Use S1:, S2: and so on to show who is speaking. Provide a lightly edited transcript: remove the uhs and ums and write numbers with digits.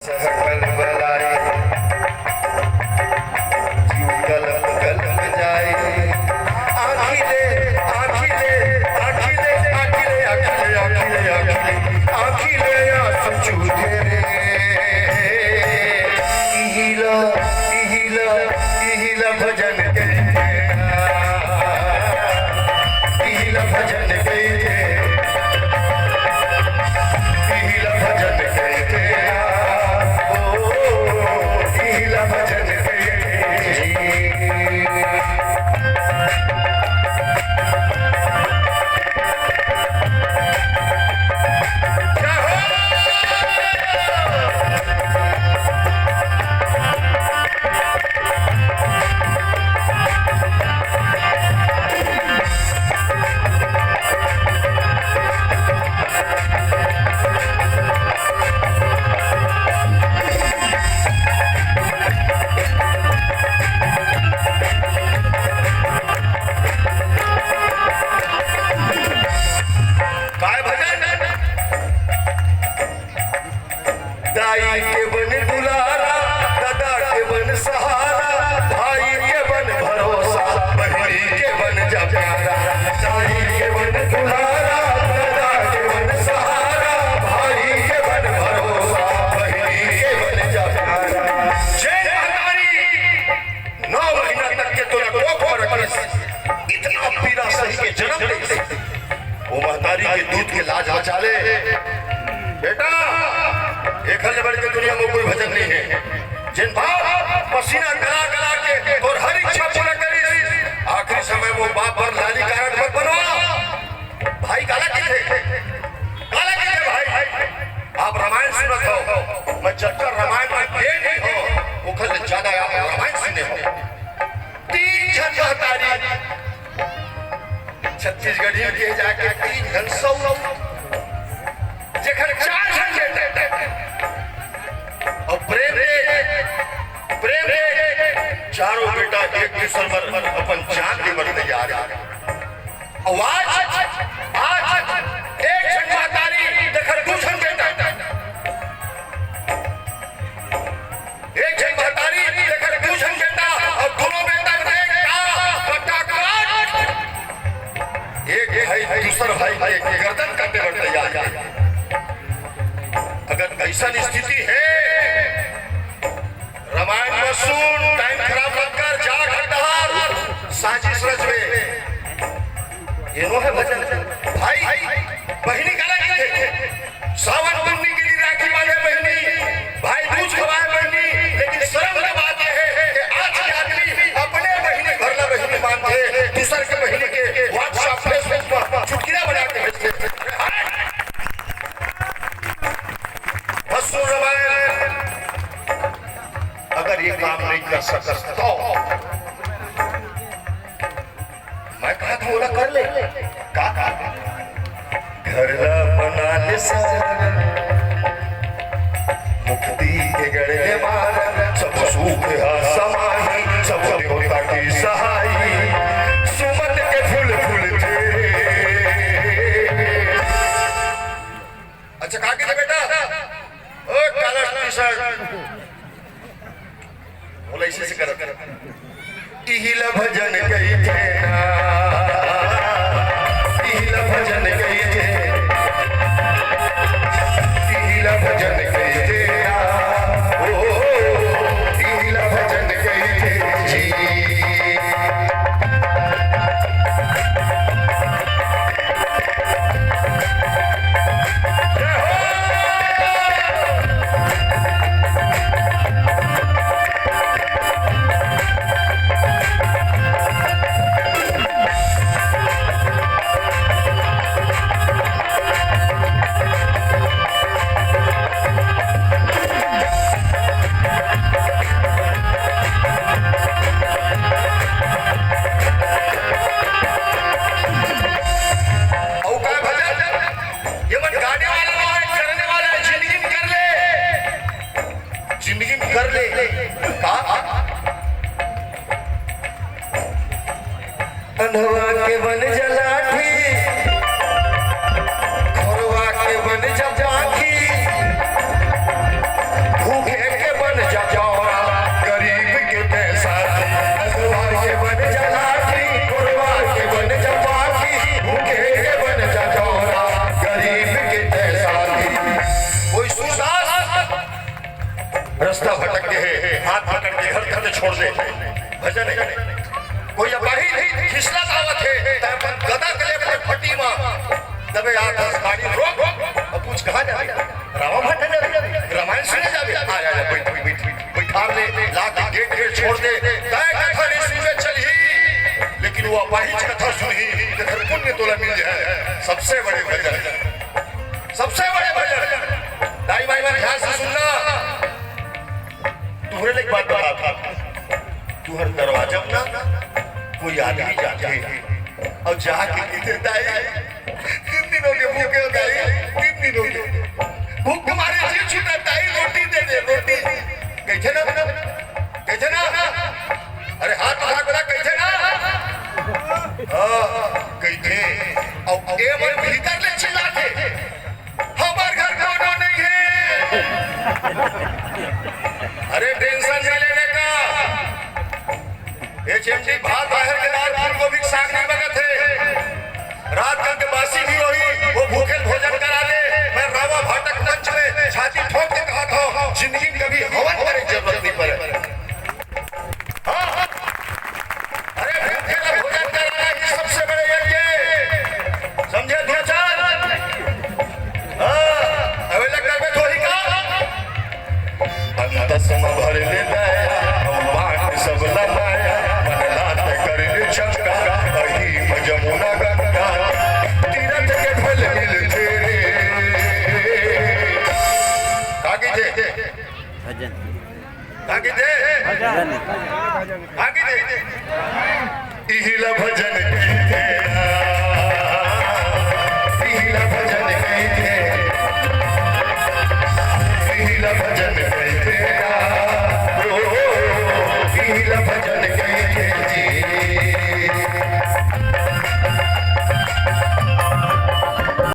S1: सहकल बलाए जीव कलम कलम जाए आखिले आखिले आखिले आखिले आखिले आखिले आखिले आखिले समझू तेरे इहिला इहिला इहिला भजन कहते इहिला भजन कहते इहिला भजन कहते दाई के बन दुलारा दादा के बन सहारा भाई के बन भरोसा बहनी के बन जा प्यारा दाई के बन दुलारा दादा के बन सहारा भाई के बन भरोसा बहनी के बन जा प्यारा जय महतारी 9 महीना तक के तो कोख पर रखी इतना पीड़ा सही के जन्म दे वो महतारी के दूध के लाज बचा ले बेटा एक हल बढ़ के दुनिया में कोई भजन नहीं है जिन भाव पसीना गला गला के और हर इच्छा पूरा करी आखिरी समय वो बाप पर लाली कारण मत बनवा भाई काला की थे भाई आप रामायण सुनत हो मैं जब तक रामायण में ये नहीं हो वो खल ज्यादा आप रामायण सुने हो 3 जन महतारी छत्तीसगढ़ी के जाके 3 जन 100 जेखर 4 जन और प्रेम चारों बेटा एक दूसर पर अपन जान दे मर तैयार आवाज आज एक जन महतारी देखर दूसर बेटा एक जन महतारी देखर दूसर बेटा और दोनों बेटा बट्टा काट एक भाई दूसर भाई के गर्दन काटे मर तैयार अगर ऐसा स्थिति है रामायण में सुन टाइम खराब मत कर जा घटहार साजिश रचवे ये नो है भजन भाई बहनी का लगे थे सावन पूर्णिमा के लिए राखी बांधे बहनी भाई दूध खवाए बहनी लेकिन शर्म की बात है कि आज के आदमी अपने बहनी भरला बहनी मानते दूसर के बहनी के व्हाट्सएप फेसबुक पर चुटकियां बना के भेजते बस सुन रामायण अगर ये काम नहीं कर सकता तो मैं कहा था बोला कर ले का घर बना ले मुक्ति के गड़े मार सब सुख समाही सब देवता की सहाई सुमन के फूल फूल थे अच्छा कहा के बेटा ओ काला टी-शर्ट बोला इसी से कर इहिला भजन कही थे इहिला भजन कही थे इहिला भजन कही थे ओ इहिला भजन कही थे जी अनवा के बन जलाठी खोरवा के बन जपाखी रास्ता भटक के है हाथ पकड़ के घर घर छोड़ दे भजन है कोई अपाही नहीं खिसला आवत है तब गदा के ले फटी मां तबे आ 10 गाड़ी रोक अब पूछ कहां जा रामा भट्ट रामायण सुने जावे आ जा बैठा ले ला के गेट छोड़ दे तय कथा रे सुने चली लेकिन वो अपाही कथा सुनी तो घर पुण्य तोला मिल जाए सबसे बड़े भजन दाई भाई ध्यान से सुनना तुम्हारे लिए एक बात बता तू हर दरवाजा ना कोई आदमी जाके और जाके कहते दाई 3 दिनों के भूखे हो दाई 3 दिनों के भूख तुम्हारे जी छूटा दाई रोटी दे दे रोटी कैसे ना अरे हाथ उठा कर कैसे ना कैसे और ए मन भीतर ले चिल्लाते हमार घर कोनो नहीं है अरे टेंशन नहीं लेने का ये चिमटी भात बाहर के दाल फूल गोभी साग नहीं बगत है रात का के बासी भी होई वो भूखे भोजन करा दे मैं रामा भाटक मंच में छाती ठोक के कहा था जिंदगी में कभी हवन करे जरूरत नहीं पड़े अरे भूखे का भोजन कराना ये सबसे बड़े यज्ञ समझे दो चार अवेला करबे थोड़ी का अंतसम भर ले दया बांट सब लमाया मन लात कर ले चक्का अही मजमुना गंगा तीरथ के फल मिल तेरे काकी दे
S2: भजन
S1: काकी दे
S2: भजन
S1: काकी दे इहिला भजन